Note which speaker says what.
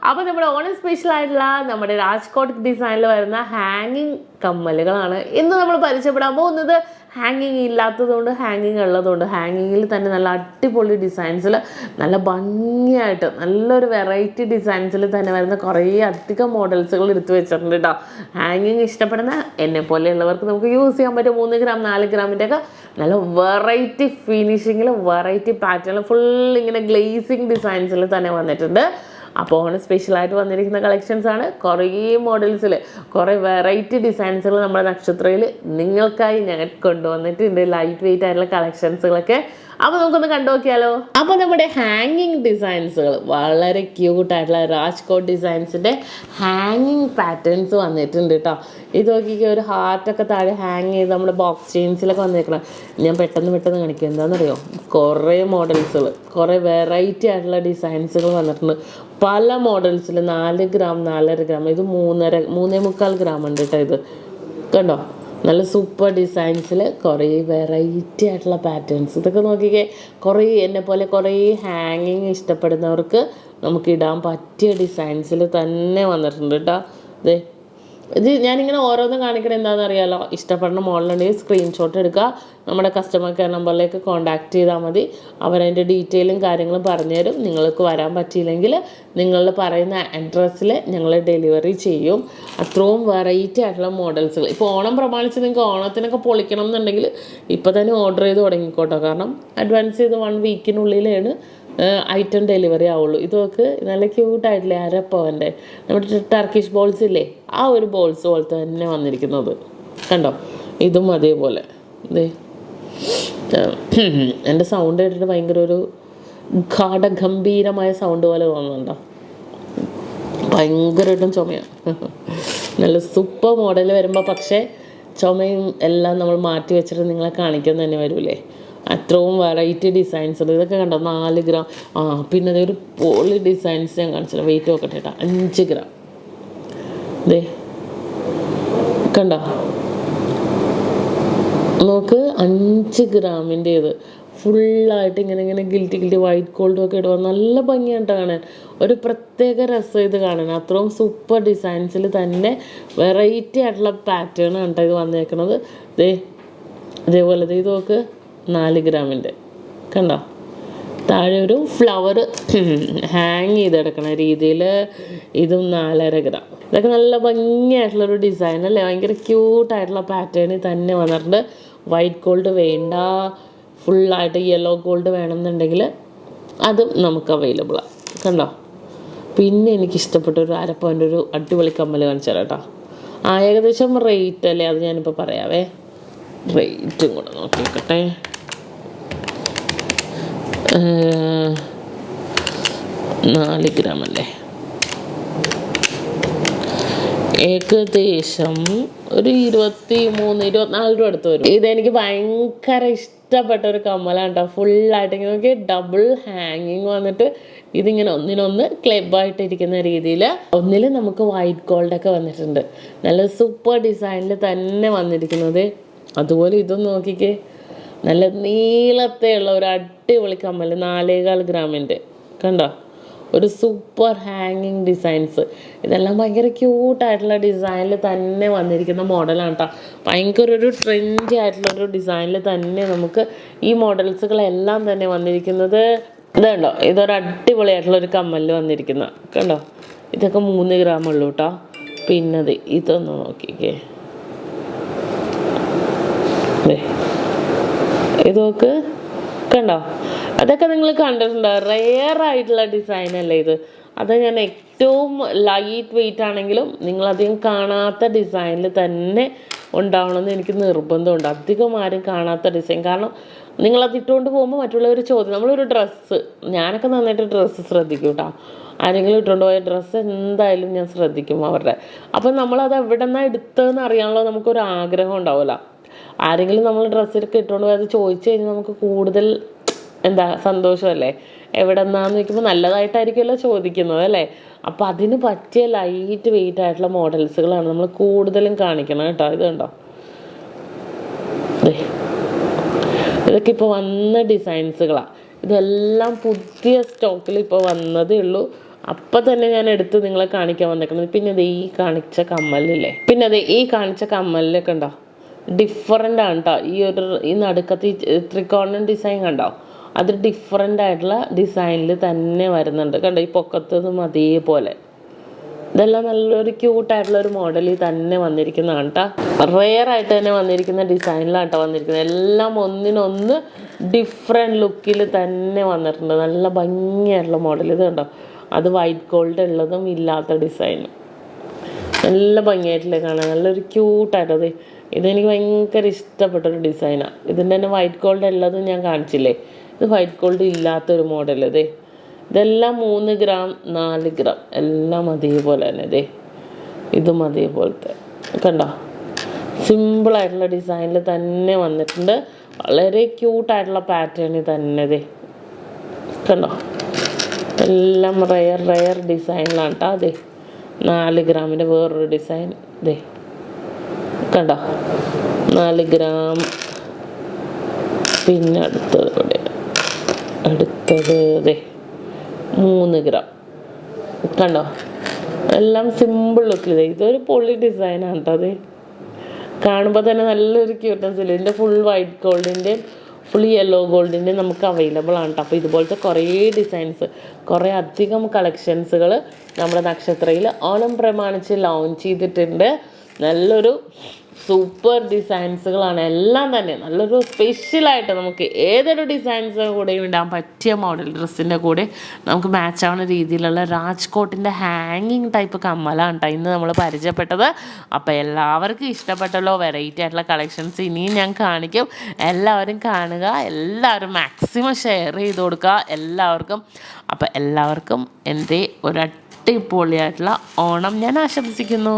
Speaker 1: അപ്പോൾ നമ്മുടെ ഓണം സ്പെഷ്യൽ ആയിട്ടുള്ള നമ്മുടെ രാജ്കോട്ട് ഡിസൈനിൽ വരുന്ന ഹാങ്ങിങ് കമ്മലുകളാണ് ഇന്ന് നമ്മൾ പരിചയപ്പെടാൻ പോകുന്നത്. ഹാങ്ങിങ് ഇല്ലാത്തതുകൊണ്ട് ഹാങ്ങിങ് ഉള്ളതുകൊണ്ട് ഹാങ്ങിങ്ങിൽ തന്നെ നല്ല അടിപൊളി ഡിസൈൻസിൽ നല്ല ഭംഗിയായിട്ട് നല്ലൊരു വെറൈറ്റി ഡിസൈൻസിൽ തന്നെ വരുന്ന കുറേ അധികം മോഡൽസുകൾ എടുത്തു വെച്ചിട്ടുണ്ട് കേട്ടോ. ഹാങ്ങിങ് ഇഷ്ടപ്പെടുന്ന എന്നെ പോലെയുള്ളവർക്ക് നമുക്ക് യൂസ് ചെയ്യാൻ പറ്റും. 3 ഗ്രാം 4 ഗ്രാമിൻ്റെ ഒക്കെ നല്ല വെറൈറ്റി ഫിനിഷിങ്ങിൽ വെറൈറ്റി പാറ്റേണിൽ ഫുൾ ഇങ്ങനെ ഗ്ലേസിങ് ഡിസൈൻസിൽ തന്നെ വന്നിട്ടുണ്ട്. അപ്പോൾ ഓണം സ്പെഷ്യലായിട്ട് വന്നിരിക്കുന്ന കളക്ഷൻസാണ്. കുറേ മോഡൽസിൽ കുറേ വെറൈറ്റി ഡിസൈൻസുകൾ നമ്മുടെ നക്ഷത്രയിൽ നിങ്ങൾക്കായി ഞങ്ങൾ കൊണ്ടുവന്നിട്ടുണ്ട്. ലൈറ്റ് വെയിറ്റ് ആയിട്ടുള്ള കളക്ഷൻസുകളൊക്കെ. അപ്പോൾ നമുക്കൊന്ന് കണ്ടു നോക്കിയാലോ. അപ്പോൾ നമ്മുടെ ഹാങ്ങിങ് ഡിസൈൻസുകൾ വളരെ ക്യൂട്ടായിട്ടുള്ള രാജ്കോട്ട് ഡിസൈൻസിൻ്റെ ഹാങ്ങിങ് പാറ്റേൺസ് വന്നിട്ടുണ്ട് കേട്ടോ. ഇത് നോക്കിക്കുക, ഒരു ഹാർട്ടൊക്കെ താഴെ ഹാങ് ചെയ്ത് നമ്മുടെ ബോക്സ് ചെയിൻസിലൊക്കെ വന്നേക്കണം. ഞാൻ പെട്ടെന്ന് കാണിക്കുക. എന്താണെന്നറിയോ, കുറേ മോഡൽസുകൾ കുറേ വെറൈറ്റി ആയിട്ടുള്ള ഡിസൈൻസുകൾ വന്നിട്ടുണ്ട്. പല മോഡൽസിൽ 4 ഗ്രാം 4.5 ഗ്രാം, ഇത് 3.25 ഗ്രാം ഉണ്ട് കേട്ടോ. ഇത് കണ്ടോ, നല്ല സൂപ്പർ ഡിസൈൻസിൽ കുറേ വെറൈറ്റി ആയിട്ടുള്ള പാറ്റേൺസ്. ഇതൊക്കെ നോക്കിക്കേ, കുറേ എന്നെ പോലെ കുറേ ഹാങ്ങിങ് ഇഷ്ടപ്പെടുന്നവർക്ക് നമുക്ക് ഇടാൻ പറ്റിയ ഡിസൈൻസിൽ തന്നെ വന്നിട്ടുണ്ട് കേട്ടോ. ഇത് ഞാനിങ്ങനെ ഓരോന്നും കാണിക്കണം എന്താണെന്ന് അറിയാമല്ലോ. ഇഷ്ടപ്പെടുന്ന മോഡലുണ്ടെങ്കിൽ സ്ക്രീൻഷോട്ട് എടുക്കുക, നമ്മുടെ കസ്റ്റമർ കെയർ നമ്പറിലേക്ക് കോൺടാക്റ്റ് ചെയ്താൽ മതി. അവരതിൻ്റെ ഡീറ്റെയിലും കാര്യങ്ങളും പറഞ്ഞു തരും. നിങ്ങൾക്ക് വരാൻ പറ്റിയില്ലെങ്കിൽ നിങ്ങൾ പറയുന്ന അഡ്രസ്സിൽ ഞങ്ങൾ ഡെലിവറി ചെയ്യും. അത്രയും വെറൈറ്റി ആയിട്ടുള്ള മോഡൽസുകൾ. ഇപ്പോൾ ഓണം പ്രമാണിച്ച് നിങ്ങൾക്ക് ഓണത്തിനൊക്കെ പൊളിക്കണം എന്നുണ്ടെങ്കിൽ ഇപ്പോൾ തന്നെ ഓർഡർ ചെയ്ത് തുടങ്ങിക്കോട്ടോ. കാരണം അഡ്വാൻസ് ചെയ്ത് 1 വീക്കിനുള്ളിലാണ് ഐറ്റം ഡെലിവറി ആവുള്ളൂ. ഇതൊക്കെ നല്ല ക്യൂട്ടായിട്ടില്ലേ, അരപ്പവൻ്റെ നമ്മുടെ ടർക്കിഷ് ബോൾസ് ഇല്ലേ, ആ ഒരു ബോൾസ് പോലത്തെ തന്നെ വന്നിരിക്കുന്നത് കണ്ടോ. ഇതും അതേപോലെ. എൻ്റെ സൗണ്ട് കേട്ടിട്ട് ഭയങ്കര ഒരു ഗാഠഗംഭീരമായ സൗണ്ട് പോലെ തോന്നുന്നുണ്ടോ. ഭയങ്കരമായിട്ടും ചുമയാണ്. നല്ല സൂപ്പർ മോഡൽ വരുമ്പോൾ പക്ഷേ ചുമയും എല്ലാം നമ്മൾ മാറ്റി വെച്ചിട്ട് നിങ്ങളെ കാണിക്കാൻ തന്നെ വരൂലേ. അത്രയും വെറൈറ്റി ഡിസൈൻസ് ഉണ്ട്. ഇതൊക്കെ കണ്ടോ, 4 ഗ്രാം. പിന്നെ അതൊരു പോളി ഡിസൈൻസ് ഞാൻ കാണിച്ചില്ല. വെയിറ്റ് നോക്കട്ടെ കേട്ടോ, 5 ഗ്രാം. കണ്ടോ, നോക്ക്, 5 ഗ്രാമിൻ്റെ ഇത് ഫുള്ളായിട്ട് ഇങ്ങനെ ഗിൽറ്റി വൈറ്റ് ഗോൾഡും ഒക്കെ ഇടുക. നല്ല ഭംഗിയാണ് കാണാൻ, ഒരു പ്രത്യേക രസം ഇത് കാണാൻ. അത്രയും സൂപ്പർ ഡിസൈൻസിൽ തന്നെ വെറൈറ്റി ആയിട്ടുള്ള പാറ്റേൺ ആണ് കേട്ടോ ഇത് വന്നേക്കണത്. ഇതേപോലെ ഇത് നോക്ക്, 4 ഗ്രാമിൻ്റെ കണ്ടോ. താഴെ ഒരു ഫ്ലവർ ഹാങ് ചെയ്തെടുക്കണ രീതിയിൽ ഇതും 4.5 ഗ്രാം. ഇതൊക്കെ നല്ല ഭംഗിയായിട്ടുള്ളൊരു ഡിസൈൻ അല്ലേ, ഭയങ്കര ക്യൂട്ടായിട്ടുള്ള പാറ്റേണിൽ തന്നെ വന്നിട്ടുണ്ട്. വൈറ്റ് ഗോൾഡ് വേണ്ട, ഫുള്ളായിട്ട് യെല്ലോ ഗോൾഡ് വേണമെന്നുണ്ടെങ്കിൽ അതും നമുക്ക് അവൈലബിളാണ് കണ്ടോ. പിന്നെ എനിക്കിഷ്ടപ്പെട്ട ഒരു അരപ്പവൻ്റെ ഒരു അടിപൊളി കമ്മൽ കാണിച്ചു തരാം കേട്ടോ. ഏകദേശം റേറ്റ് അല്ലേ, അത് ഞാനിപ്പോൾ പറയാവേ. റേറ്റും കൂടെ നോക്കിക്കട്ടെ. 4 ഗ്രാം അല്ലേ, ഏകദേശം ഒരു 23-24 രൂപ അടുത്ത് വരും. ഇതെനിക്ക് ഭയങ്കര ഇഷ്ടപ്പെട്ട ഒരു കമ്മലാണ് കേട്ടോ. ഫുള്ളായിട്ട് ഇങ്ങനെ നോക്കി ഡബിൾ ഹാങ്ങിങ് വന്നിട്ട് ഇതിങ്ങനെ ഒന്നിനൊന്ന് ക്ലബായിട്ടിരിക്കുന്ന രീതിയിൽ. ഒന്നിൽ നമുക്ക് വൈറ്റ് ഗോൾഡൊക്കെ വന്നിട്ടുണ്ട്, നല്ല സൂപ്പർ ഡിസൈനിൽ തന്നെ വന്നിരിക്കുന്നത്. അതുപോലെ ഇതും നോക്കിക്കേ, നല്ല നീളത്തെയുള്ള ഒരു അടിപൊളി കമ്മൽ 4.25 ഗ്രാമിൻ്റെ കണ്ടോ. ഒരു സൂപ്പർ ഹാങ്ങിങ് ഡിസൈൻസ്. ഇതെല്ലാം ഭയങ്കര ക്യൂട്ടായിട്ടുള്ള ഡിസൈനിൽ തന്നെ വന്നിരിക്കുന്ന മോഡലാണ് കേട്ടോ. ഭയങ്കര ഒരു ട്രെൻഡി ആയിട്ടുള്ളൊരു ഡിസൈനിൽ തന്നെ നമുക്ക് ഈ മോഡൽസുകളെല്ലാം തന്നെ വന്നിരിക്കുന്നത്. ഇതുണ്ടോ, ഇതൊരു അടിപൊളിയായിട്ടുള്ളൊരു കമ്മലിൽ വന്നിരിക്കുന്ന കണ്ടോ. ഇതൊക്കെ 3 ഗ്രാം ഉള്ളൂ കേട്ടോ. പിന്നെ ഇതൊന്ന് നോക്കിക്കേ, ഇതൊക്കെ കണ്ടോ. അതൊക്കെ നിങ്ങൾ കണ്ടിട്ടുണ്ടോ, റെയർ ആയിട്ടുള്ള ഡിസൈൻ അല്ലേ ഇത്. അത് ഞാൻ ഏറ്റവും ലൈറ്റ് വെയിറ്റ് ആണെങ്കിലും നിങ്ങളധികം കാണാത്ത ഡിസൈനിൽ തന്നെ ഉണ്ടാവണമെന്ന് എനിക്ക് നിർബന്ധമുണ്ട്. അധികം ആരും കാണാത്ത ഡിസൈൻ. കാരണം നിങ്ങളത് ഇട്ടുകൊണ്ട് പോകുമ്പോൾ മറ്റുള്ളവർ ചോദ്യം, നമ്മളൊരു ഡ്രസ്സ്, ഞാനൊക്കെ നന്നായിട്ട് ഡ്രസ്സ് ശ്രദ്ധിക്കും കേട്ടോ. ആരെങ്കിലും ഇട്ടുകൊണ്ട് പോയ ഡ്രസ്സ് എന്തായാലും ഞാൻ ശ്രദ്ധിക്കും അവരുടെ. അപ്പം നമ്മളത് എവിടെ നിന്നാണ് എടുത്തതെന്ന് അറിയാനുള്ള നമുക്കൊരു ആഗ്രഹം ഉണ്ടാവില്ല. ആരെങ്കിലും നമ്മൾ ഡ്രസ്സൊക്കെ ഇട്ടുകൊണ്ട് പോയി അത് ചോദിച്ചു കഴിഞ്ഞാൽ നമുക്ക് കൂടുതൽ സന്തോഷമല്ലേ. എവിടെ നിന്നാന്ന് ചോദിക്കുമ്പോൾ നല്ലതായിട്ടായിരിക്കുമല്ലോ ചോദിക്കുന്നത് അല്ലേ. അപ്പോൾ അതിന് പറ്റിയ ലൈറ്റ് വെയിറ്റ് ആയിട്ടുള്ള മോഡൽസുകളാണ് നമ്മൾ കൂടുതലും കാണിക്കണം കേട്ടോ. ഇത് കണ്ടോ, ഇതൊക്കെ ഇപ്പോൾ വന്ന ഡിസൈൻസുകളാണ്. ഇതെല്ലാം പുതിയ സ്റ്റോക്കിൽ ഇപ്പോൾ വന്നതേ ഉള്ളൂ. അപ്പം തന്നെ ഞാൻ എടുത്ത് നിങ്ങളെ കാണിക്കാൻ വന്നേക്കുന്നത്. പിന്നെ അത് ഈ കാണിച്ച കമ്മലില്ലേ, പിന്നെ അത് ഈ കാണിച്ച കമ്മലിലൊക്കെ ഉണ്ടോ ഡിഫറൻ്റ് ആണ് കേട്ടോ. ഈ നടുക്കത്തെ ത്രികോണൻ ഡിസൈൻ കണ്ടോ, അത് ഡിഫറൻ്റ് ആയിട്ടുള്ള ഡിസൈനിൽ തന്നെ വരുന്നുണ്ട് കണ്ടോ. ഈ പൊക്കത്തതും അതേപോലെ ഇതെല്ലാം നല്ലൊരു ക്യൂട്ടായിട്ടുള്ള ഒരു മോഡലിൽ തന്നെ വന്നിരിക്കുന്നതാണ് കേട്ടോ. റെയർ ആയിട്ട് തന്നെ വന്നിരിക്കുന്ന ഡിസൈനിലാണ് കേട്ടോ വന്നിരിക്കുന്നത്. എല്ലാം ഒന്നിനൊന്ന് ഡിഫറെൻറ്റ് ലുക്കിൽ തന്നെ വന്നിട്ടുണ്ട്. നല്ല ഭംഗിയായിട്ടുള്ള മോഡൽ. ഇത് കണ്ടോ, അത് വൈറ്റ് ഗോൾഡ് ഉള്ളതും ഇല്ലാത്ത ഡിസൈനും നല്ല ഭംഗിയായിട്ടില്ലേ കാണാൻ, നല്ലൊരു ക്യൂട്ടായിട്ടത്. ഇതെനിക്ക് ഭയങ്കര ഇഷ്ടപ്പെട്ടൊരു ഡിസൈനാണ്. ഇതിൻ്റെ തന്നെ വൈറ്റ് ഗോൾഡ് ഉള്ളതും ഞാൻ കാണിച്ചില്ലേ, ഇത് വൈറ്റ് ഗോൾഡ് ഇല്ലാത്തൊരു മോഡൽ. ഇതെല്ലാം 3 ഗ്രാം 4 ഗ്രാം എല്ലാം അതേപോലെ തന്നെ. ഇതും അതേപോലത്തെ കണ്ടോ, സിമ്പിളായിട്ടുള്ള ഡിസൈനിൽ തന്നെ വന്നിട്ടുണ്ട്. വളരെ ക്യൂട്ടായിട്ടുള്ള പാറ്റേണിൽ തന്നെ കണ്ടോ. എല്ലാം റയർ ഡിസൈനിലാണ് കേട്ടോ. 4 ഗ്രാമിൻ്റെ വേറൊരു ഡിസൈൻ കണ്ടോ, 4 ഗ്രാം. പിന്നെ അടുത്തത് 3 ഗ്രാം കണ്ടോ. എല്ലാം സിമ്പിൾ ലുക്കിൽ. ഇതൊരു പൊളി ഡിസൈനാണ് കേട്ടോ. കാണുമ്പോൾ തന്നെ നല്ലൊരു ക്യൂട്ട്നെസ് ഇല്ല. ഇതിൻ്റെ ഫുൾ വൈറ്റ് ഗോൾഡിൻ്റെയും ഫുൾ യെല്ലോ ഗോൾഡിൻ്റെയും നമുക്ക് അവൈലബിൾ ആണ് കേട്ടോ. അപ്പോൾ ഇതുപോലത്തെ കുറേ ഡിസൈൻസ്, കുറേ അധികം കളക്ഷൻസുകൾ നമ്മുടെ നക്ഷത്രയിൽ ഓണം പ്രമാണിച്ച് ലോഞ്ച് ചെയ്തിട്ടുണ്ട്. നല്ലൊരു സൂപ്പർ ഡിസൈൻസുകളാണ് എല്ലാം തന്നെ. നല്ലൊരു സ്പെഷ്യലായിട്ട് നമുക്ക് ഏതൊരു ഡിസൈൻസ് കൂടെയും ഇടാൻ പറ്റിയ മോഡൽ ഡ്രസ്സിൻ്റെ കൂടെ നമുക്ക് മാച്ച് ആവുന്ന രീതിയിലുള്ള രാജ്കോട്ടിൻ്റെ ഹാങ്ങിങ് ടൈപ്പ് കമ്മലാണ് കേട്ടോ ഇന്ന് നമ്മൾ പരിചയപ്പെട്ടത്. അപ്പോൾ എല്ലാവർക്കും ഇഷ്ടപ്പെട്ടല്ലോ. വെറൈറ്റി ആയിട്ടുള്ള കളക്ഷൻസ് ഇനിയും ഞാൻ കാണിക്കും. എല്ലാവരും കാണുക, എല്ലാവരും മാക്സിമം ഷെയർ ചെയ്ത് കൊടുക്കുക എല്ലാവർക്കും. അപ്പോൾ എല്ലാവർക്കും എൻ്റെ ഒരു അടിപൊളിയായിട്ടുള്ള ഓണം ഞാൻ ആശംസിക്കുന്നു.